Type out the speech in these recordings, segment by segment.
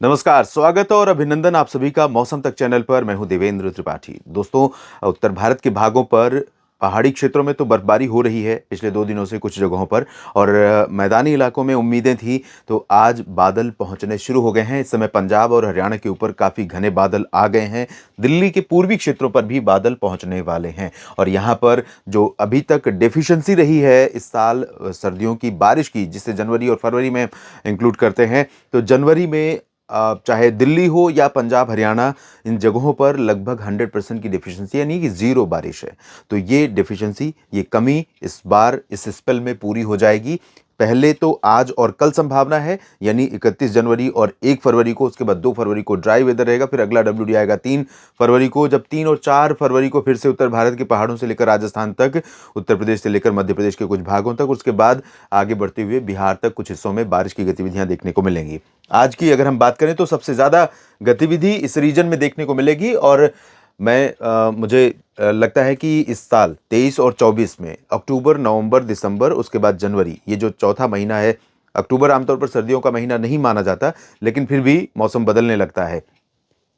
नमस्कार, स्वागत और अभिनंदन आप सभी का मौसम तक चैनल पर। मैं हूं देवेंद्र त्रिपाठी। दोस्तों, उत्तर भारत के भागों पर पहाड़ी क्षेत्रों में तो बर्फबारी हो रही है पिछले 2 दिनों से कुछ जगहों पर, और मैदानी इलाकों में उम्मीदें थी तो आज बादल पहुंचने शुरू हो गए हैं। इस समय पंजाब और हरियाणा के ऊपर काफ़ी घने बादल आ गए हैं। दिल्ली के पूर्वी क्षेत्रों पर भी बादल पहुंचने वाले हैं, और यहाँ पर जो अभी तक डेफिशिएंसी रही है इस साल सर्दियों की बारिश की, जिसे जनवरी और फरवरी में इंक्लूड करते हैं, तो जनवरी में चाहे दिल्ली हो या पंजाब हरियाणा, इन जगहों पर लगभग 100% की डेफिशिएंसी, यानी कि ज़ीरो बारिश है। तो ये डेफिशिएंसी, ये कमी इस बार इस स्पेल में पूरी हो जाएगी। पहले तो आज और कल संभावना है, यानी 31 जनवरी और 1 फरवरी को, उसके बाद 2 फरवरी को ड्राई वेदर रहेगा। फिर अगला डब्ल्यूडी आएगा 3 फरवरी को, जब 3 और 4 फरवरी को फिर से उत्तर भारत के पहाड़ों से लेकर राजस्थान तक, उत्तर प्रदेश से लेकर मध्य प्रदेश के कुछ भागों तक, उसके बाद आगे बढ़ते हुए बिहार तक कुछ हिस्सों में बारिश की गतिविधियां देखने को मिलेंगी। आज की अगर हम बात करें तो सबसे ज़्यादा गतिविधि इस रीजन में देखने को मिलेगी, और मुझे लगता है कि इस साल 23 और 24 में अक्टूबर, नवंबर, दिसंबर, उसके बाद जनवरी, ये जो चौथा महीना है। अक्टूबर आमतौर पर सर्दियों का महीना नहीं माना जाता, लेकिन फिर भी मौसम बदलने लगता है।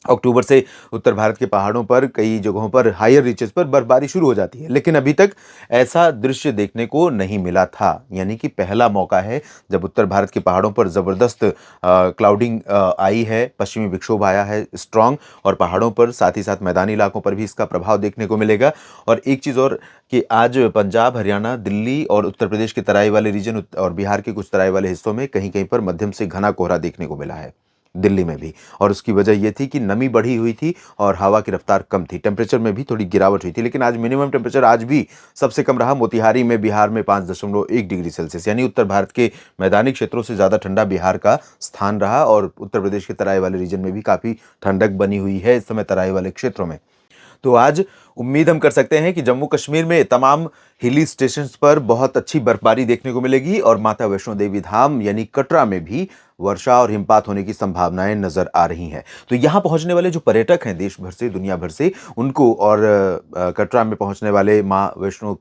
अक्टूबर से उत्तर भारत के पहाड़ों पर कई जगहों पर, हायर रीचेस पर बर्फबारी शुरू हो जाती है, लेकिन अभी तक ऐसा दृश्य देखने को नहीं मिला था। यानी कि पहला मौका है जब उत्तर भारत के पहाड़ों पर ज़बरदस्त क्लाउडिंग आई है, पश्चिमी विक्षोभ आया है स्ट्रांग, और पहाड़ों पर साथ ही साथ मैदानी इलाकों पर भी इसका प्रभाव देखने को मिलेगा। और एक चीज़ और, कि आज पंजाब, हरियाणा, दिल्ली और उत्तर प्रदेश के तराई वाले रीजन और बिहार के कुछ तराई वाले हिस्सों में कहीं कहीं पर मध्यम से घना कोहरा देखने को मिला है, दिल्ली में भी। और उसकी वजह ये थी कि नमी बढ़ी हुई थी और हवा की रफ्तार कम थी। टेम्परेचर में भी थोड़ी गिरावट हुई थी, लेकिन आज मिनिमम टेम्परेचर आज भी सबसे कम रहा। मोतिहारी में बिहार में 5.1 डिग्री सेल्सियस, यानी उत्तर भारत के मैदानी क्षेत्रों से ज़्यादा ठंडा बिहार का स्थान रहा, और उत्तर प्रदेश के तराई वाले रीजन में भी काफ़ी ठंडक बनी हुई है इस समय तराई वाले क्षेत्रों में। तो आज उम्मीद हम कर सकते हैं कि जम्मू कश्मीर में तमाम हिली स्टेशंस पर बहुत अच्छी बर्फबारी देखने को मिलेगी, और माता वैष्णो देवी धाम यानी कटरा में भी वर्षा और हिमपात होने की संभावनाएं नजर आ रही हैं। तो यहाँ पहुंचने वाले जो पर्यटक हैं देश भर से, दुनिया भर से, उनको, और कटरा में पहुंचने वाले माँ वैष्णो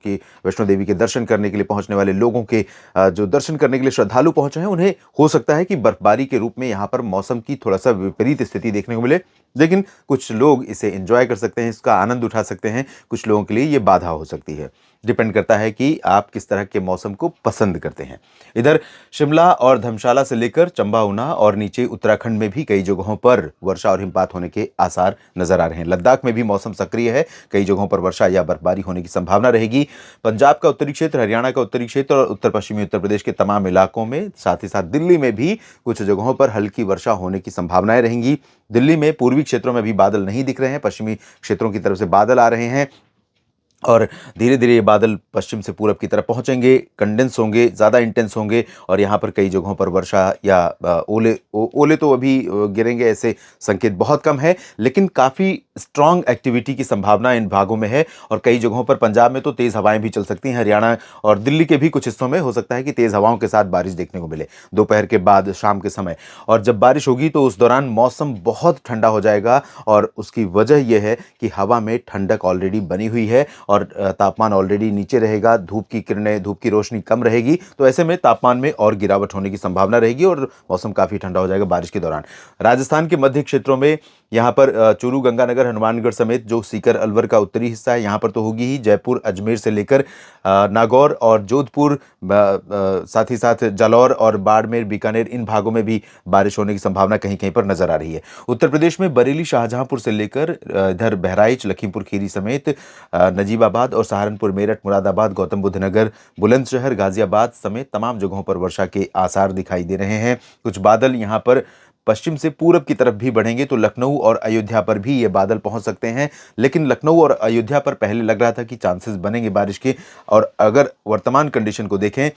देवी के दर्शन करने के लिए पहुंचने वाले लोगों के, जो दर्शन करने के लिए श्रद्धालु पहुंचे हैं, उन्हें हो सकता है कि बर्फबारी के रूप में यहाँ पर मौसम की थोड़ा सा विपरीत स्थिति देखने को मिले। लेकिन कुछ लोग इसे एंजॉय कर सकते हैं, इसका आनंद उठा सकते हैं। कुछ लोगों के लिए ये बाधा हो सकती है। डिपेंड करता है कि आप किस तरह के मौसम को पसंद करते हैं। इधर शिमला और धर्मशाला से लेकर चंबा, ऊना और नीचे उत्तराखंड में भी कई जगहों पर वर्षा और हिमपात होने के आसार नजर आ रहे हैं। लद्दाख में भी मौसम सक्रिय है, कई जगहों पर वर्षा या बर्फबारी होने की संभावना रहेगी। पंजाब का उत्तरी क्षेत्र, हरियाणा का उत्तरी क्षेत्र और उत्तर पश्चिमी उत्तर प्रदेश के तमाम इलाकों में, साथ ही साथ दिल्ली में भी कुछ जगहों पर हल्की वर्षा होने की संभावनाएं रहेंगी। दिल्ली में पूर्वी क्षेत्रों में भी बादल नहीं दिख रहे हैं, पश्चिमी क्षेत्रों की तरफ से बादल आ रहे हैं, और धीरे धीरे ये बादल पश्चिम से पूरब की तरफ पहुंचेंगे, कंडेंस होंगे, ज़्यादा इंटेंस होंगे, और यहाँ पर कई जगहों पर वर्षा या ओले तो अभी गिरेंगे, ऐसे संकेत बहुत कम है, लेकिन काफ़ी स्ट्रांग एक्टिविटी की संभावना इन भागों में है। और कई जगहों पर पंजाब में तो तेज़ हवाएं भी चल सकती हैं। हरियाणा और दिल्ली के भी कुछ हिस्सों में हो सकता है कि तेज़ हवाओं के साथ बारिश देखने को मिले दोपहर के बाद, शाम के समय। और जब बारिश होगी तो उस दौरान मौसम बहुत ठंडा हो जाएगा, और उसकी वजह यह है कि हवा में ठंडक ऑलरेडी बनी हुई है, और तापमान ऑलरेडी नीचे रहेगा, धूप की किरणें, धूप की रोशनी कम रहेगी, तो ऐसे में तापमान में और गिरावट होने की संभावना रहेगी, और मौसम काफ़ी ठंडा हो जाएगा बारिश के दौरान। राजस्थान के मध्य क्षेत्रों में, यहाँ पर चूरू, गंगानगर, हनुमानगढ़ समेत जो सीकर अलवर का उत्तरी हिस्सा है, यहाँ पर तो होगी ही। जयपुर, अजमेर से लेकर नागौर और जोधपुर, साथ ही साथ जालौर और बाड़मेर, बीकानेर, इन भागों में भी बारिश होने की संभावना कहीं कहीं पर नजर आ रही है। उत्तर प्रदेश में बरेली, शाहजहांपुर से लेकर इधर बहराइच, लखीमपुर खीरी समेत नजीबाबाद और सहारनपुर, मेरठ, मुरादाबाद, गौतम बुद्ध नगर, बुलंदशहर, गाजियाबाद समेत तमाम जगहों पर वर्षा के आसार दिखाई दे रहे हैं। कुछ बादल यहाँ पर पश्चिम से पूरब की तरफ भी बढ़ेंगे, तो लखनऊ और अयोध्या पर भी ये बादल पहुंच सकते हैं। लेकिन लखनऊ और अयोध्या पर पहले लग रहा था कि चांसेस बनेंगे बारिश के, और अगर वर्तमान कंडीशन को देखें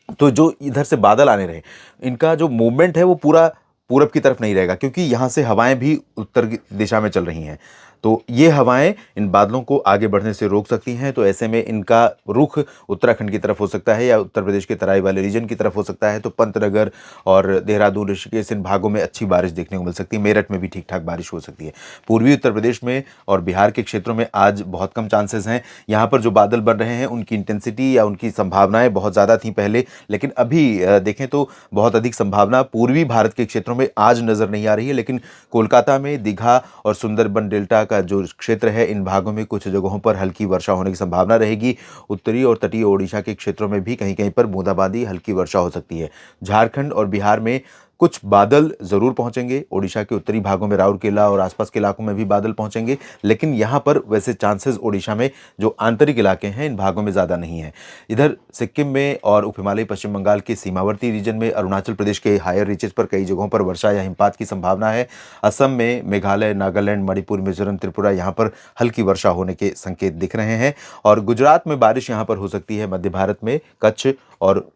तो जो इधर से बादल आने रहे, इनका जो मूवमेंट है वो पूरा पूरब की तरफ नहीं रहेगा, क्योंकि यहाँ से हवाएं भी उत्तर की दिशा में चल रही हैं। तो ये हवाएं इन बादलों को आगे बढ़ने से रोक सकती हैं। तो ऐसे में इनका रुख उत्तराखंड की तरफ हो सकता है या उत्तर प्रदेश के तराई वाले रीजन की तरफ हो सकता है। तो पंतनगर और देहरादून, ऋषिकेश, इन भागों में अच्छी बारिश देखने को मिल सकती है। मेरठ में भी ठीक ठाक बारिश हो सकती है। पूर्वी उत्तर प्रदेश में और बिहार के क्षेत्रों में आज बहुत कम चांसेस हैं। यहाँ पर जो बादल बन रहे हैं उनकी इंटेंसिटी या उनकी संभावनाएं बहुत ज़्यादा थी पहले, लेकिन अभी देखें तो बहुत अधिक संभावना पूर्वी भारत के क्षेत्रों में आज नज़र नहीं आ रही है। लेकिन कोलकाता में, दीघा और सुंदरबन डेल्टा का जो क्षेत्र है, इन भागों में कुछ जगहों पर हल्की वर्षा होने की संभावना रहेगी। उत्तरी और तटीय ओडिशा के क्षेत्रों में भी कहीं कहीं पर बूंदाबांदी, हल्की वर्षा हो सकती है। झारखंड और बिहार में कुछ बादल जरूर पहुंचेंगे। ओडिशा के उत्तरी भागों में राउरकेला और आसपास के इलाकों में भी बादल पहुंचेंगे, लेकिन यहां पर वैसे चांसेस ओडिशा में जो आंतरिक इलाके हैं इन भागों में ज़्यादा नहीं है। इधर सिक्किम में और उप हिमालयी पश्चिम बंगाल के सीमावर्ती रीजन में, अरुणाचल प्रदेश के हायर रीचेस पर कई जगहों पर वर्षा या हिमपात की संभावना है। असम में, मेघालय, नागालैंड, मणिपुर, मिजोरम, त्रिपुरा, यहाँ पर हल्की वर्षा होने के संकेत दिख रहे हैं। और गुजरात में बारिश यहाँ पर हो सकती है, मध्य भारत में, कच्छ और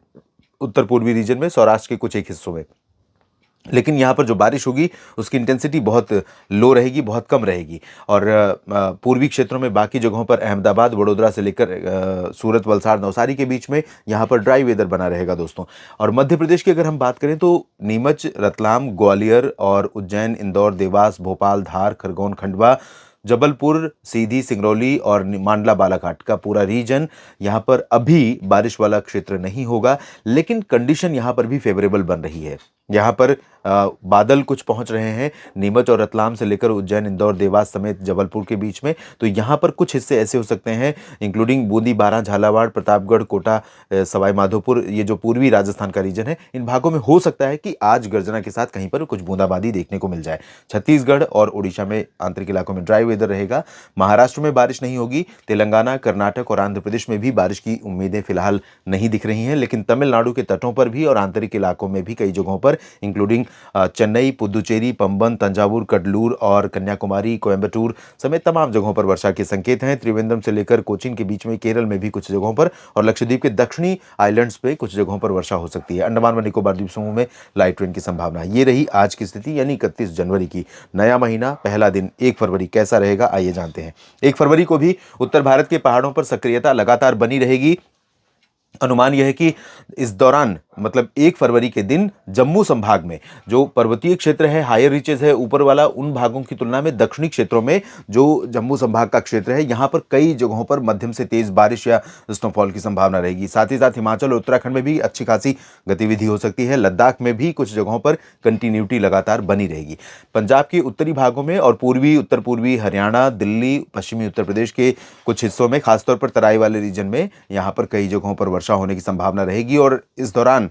उत्तर पूर्वी रीजन में, सौराष्ट्र के कुछ एक हिस्सों में। लेकिन यहाँ पर जो बारिश होगी उसकी इंटेंसिटी बहुत लो रहेगी, बहुत कम रहेगी। और पूर्वी क्षेत्रों में, बाकी जगहों पर, अहमदाबाद, वडोदरा से लेकर सूरत, वलसाड, नवसारी के बीच में यहाँ पर ड्राई वेदर बना रहेगा दोस्तों। और मध्य प्रदेश की अगर हम बात करें तो नीमच, रतलाम, ग्वालियर और उज्जैन, इंदौर, देवास, भोपाल, धार, खरगोन, खंडवा, जबलपुर, सीधी, सिंगरौली और मांडला, बालाघाट का पूरा रीजन, यहाँ पर अभी बारिश वाला क्षेत्र नहीं होगा। लेकिन कंडीशन यहाँ पर भी फेवरेबल बन रही है। यहाँ पर बादल कुछ पहुंच रहे हैं नीमच और रतलाम से लेकर उज्जैन, इंदौर, देवास समेत जबलपुर के बीच में। तो यहाँ पर कुछ हिस्से ऐसे हो सकते हैं, इंक्लूडिंग बूंदी, बारां, झालावाड़, प्रतापगढ़, कोटा, सवाई माधोपुर, ये जो पूर्वी राजस्थान का रीजन है, इन भागों में हो सकता है कि आज गर्जना के साथ कहीं पर कुछ बूंदाबांदी देखने को मिल जाए। छत्तीसगढ़ और उड़ीसा में, आंतरिक इलाकों में ड्राई वेदर रहेगा। महाराष्ट्र में बारिश नहीं होगी। तेलंगाना, कर्नाटक और आंध्र प्रदेश में भी बारिश की उम्मीदें फिलहाल नहीं दिख रही हैं। लेकिन तमिलनाडु के तटों पर भी और आंतरिक इलाकों में भी कई जगहों पर, इंक्लूडिंग चेन्नई, पुदुचेरी, पंबन, तंजावुर, कडलूर और कन्याकुमारी, कोयम्बटूर समेत तमाम जगहों पर वर्षा के संकेत हैं। त्रिवेंद्रम से लेकर कोचीन के बीच में, केरल में भी कुछ जगहों पर और लक्षद्वीप के दक्षिणी आइलैंड्स पे कुछ जगहों पर वर्षा हो सकती है। अंडमान व निकोबार द्वीप समूह में लाइट रेन की संभावना। ये रही आज की स्थिति, यानी 31 जनवरी की। नया महीना, पहला दिन 1 फरवरी कैसा रहेगा, आइए जानते हैं। 1 फरवरी को भी उत्तर भारत के पहाड़ों पर सक्रियता लगातार बनी रहेगी। अनुमान यह है कि इस दौरान, मतलब 1 फरवरी के दिन, जम्मू संभाग में जो पर्वतीय क्षेत्र है, हायर रीचेस है ऊपर वाला, उन भागों की तुलना में दक्षिणी क्षेत्रों में जो जम्मू संभाग का क्षेत्र है, यहां पर कई जगहों पर मध्यम से तेज बारिश या स्नोफॉल की संभावना रहेगी। साथ ही साथ हिमाचल और उत्तराखंड में भी अच्छी खासी गतिविधि हो सकती है। लद्दाख में भी कुछ जगहों पर कंटिन्यूटी लगातार बनी रहेगी। पंजाब के उत्तरी भागों में और पूर्वी, उत्तर पूर्वी हरियाणा, दिल्ली, पश्चिमी उत्तर प्रदेश के कुछ हिस्सों में, खासतौर पर तराई वाले रीजन में, यहां पर कई जगहों पर वर्षा होने की संभावना रहेगी। और इस दौरान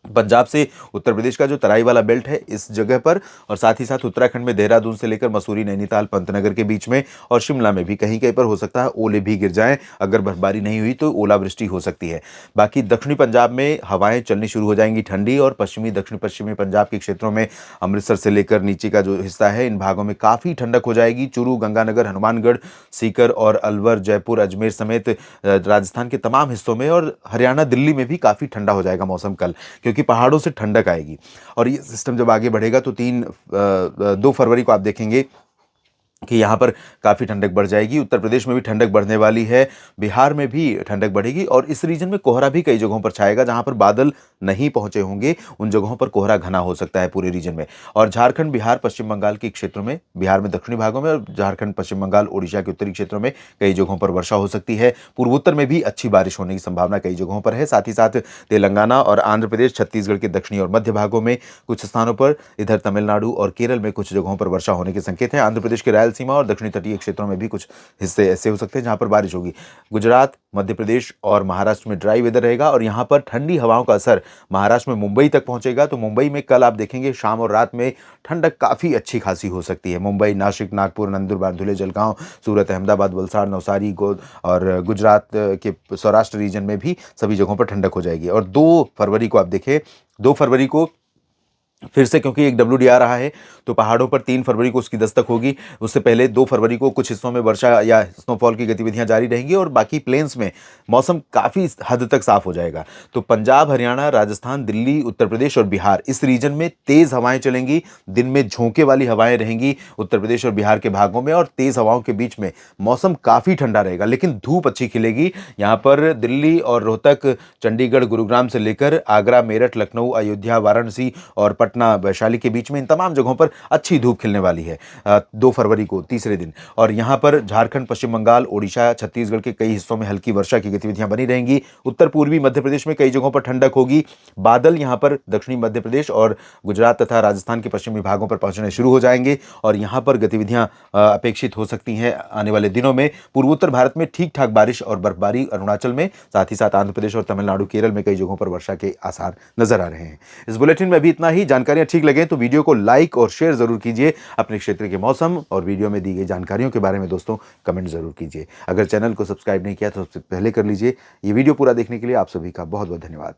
पंजाब से उत्तर प्रदेश का जो तराई वाला बेल्ट है, इस जगह पर, और साथ ही साथ उत्तराखंड में देहरादून से लेकर मसूरी, नैनीताल, पंतनगर के बीच में और शिमला में भी कहीं कहीं पर हो सकता है ओले भी गिर जाएं। अगर बर्फबारी नहीं हुई तो ओलावृष्टि हो सकती है। बाकी दक्षिणी पंजाब में हवाएं चलनी शुरू हो जाएंगी ठंडी, और पश्चिमी, दक्षिण पश्चिमी पंजाब के क्षेत्रों में, अमृतसर से लेकर नीचे का जो हिस्सा है, इन भागों में काफ़ी ठंडक हो जाएगी। चूरू, गंगानगर, हनुमानगढ़, सीकर और अलवर, जयपुर, अजमेर समेत राजस्थान के तमाम हिस्सों में और हरियाणा, दिल्ली में भी काफ़ी ठंडा हो जाएगा मौसम कल, क्योंकि पहाड़ों से ठंडक आएगी। और ये सिस्टम जब आगे बढ़ेगा तो 2 फरवरी को आप देखेंगे कि यहाँ पर काफ़ी ठंडक बढ़ जाएगी। उत्तर प्रदेश में भी ठंडक बढ़ने वाली है, बिहार में भी ठंडक बढ़ेगी और इस रीजन में कोहरा भी कई जगहों पर छाएगा। जहाँ पर बादल नहीं पहुंचे होंगे उन जगहों पर कोहरा घना हो सकता है पूरे रीजन में। और झारखंड, बिहार, पश्चिम बंगाल के क्षेत्रों में, बिहार में दक्षिणी भागों में और झारखंड, पश्चिम बंगाल, ओडिशा के उत्तरी क्षेत्रों में कई जगहों पर वर्षा हो सकती है। पूर्वोत्तर में भी अच्छी बारिश होने की संभावना कई जगहों पर है। साथ ही साथ तेलंगाना और आंध्र प्रदेश, छत्तीसगढ़ के दक्षिणी और मध्य भागों में कुछ स्थानों पर, इधर तमिलनाडु और केरल में कुछ जगहों पर वर्षा होने के संकेत हैं। आंध्र प्रदेश के रायलसीमा और दक्षिणी तटीय क्षेत्रों में भी कुछ हिस्से ऐसे हो सकते हैं जहां पर बारिश होगी। गुजरात, मध्य प्रदेश और महाराष्ट्र में ड्राई वेदर रहेगा और यहां पर ठंडी हवाओं का असर महाराष्ट्र में मुंबई तक पहुंचेगा। तो मुंबई में कल आप देखेंगे शाम और रात में ठंडक काफ़ी अच्छी खासी हो सकती है। मुंबई, नासिक, नागपुर, नंदुरबार, धुले, जलगांव, सूरत, अहमदाबाद, वलसाड़, नवसारी और गुजरात के सौराष्ट्र रीजन में भी सभी जगहों पर ठंडक हो जाएगी। और 2 फरवरी को आप देखें, 2 फरवरी को फिर से क्योंकि एक WD आ रहा है, तो पहाड़ों पर 3 फरवरी को उसकी दस्तक होगी। उससे पहले 2 फरवरी को कुछ हिस्सों में वर्षा या स्नोफॉल की गतिविधियां जारी रहेंगी और बाकी प्लेन्स में मौसम काफ़ी हद तक साफ हो जाएगा। तो पंजाब, हरियाणा, राजस्थान, दिल्ली, उत्तर प्रदेश और बिहार, इस रीजन में तेज़ हवाएं चलेंगी। दिन में झोंके वाली हवाएं रहेंगी उत्तर प्रदेश और बिहार के भागों में, और तेज़ हवाओं के बीच में मौसम काफ़ी ठंडा रहेगा, लेकिन धूप अच्छी खिलेगी। यहाँ पर दिल्ली और रोहतक, चंडीगढ़, गुरुग्राम से लेकर आगरा, मेरठ, लखनऊ, अयोध्या, वाराणसी और पटना, वैशाली के बीच में इन तमाम जगहों पर अच्छी धूप खिलने वाली है 2 फरवरी को, तीसरे दिन। और यहाँ पर झारखंड, पश्चिम बंगाल, ओडिशा, छत्तीसगढ़ के कई हिस्सों में हल्की वर्षा की गतिविधियां बनी रहेंगी। उत्तर पूर्वी मध्य प्रदेश में कई जगहों पर ठंडक होगी। बादल यहाँ पर दक्षिणी मध्य प्रदेश और गुजरात तथा राजस्थान के पश्चिमी भागों पर पहुंचने शुरू हो जाएंगे, और यहाँ पर गतिविधियां अपेक्षित हो सकती हैं आने वाले दिनों में। पूर्वोत्तर भारत में ठीक ठाक बारिश और बर्फबारी अरुणाचल में, साथ ही साथ आंध्र प्रदेश और तमिलनाडु, केरल में कई जगहों पर वर्षा के आसार नजर आ रहे हैं। इस बुलेटिन में अभी इतना ही। जानकारियां ठीक लगे तो वीडियो को लाइक और शेयर जरूर कीजिए। अपने क्षेत्र के मौसम और वीडियो में दी गई जानकारियों के बारे में दोस्तों कमेंट जरूर कीजिए। अगर चैनल को सब्सक्राइब नहीं किया तो सबसे पहले कर लीजिए। ये वीडियो पूरा देखने के लिए आप सभी का बहुत बहुत धन्यवाद।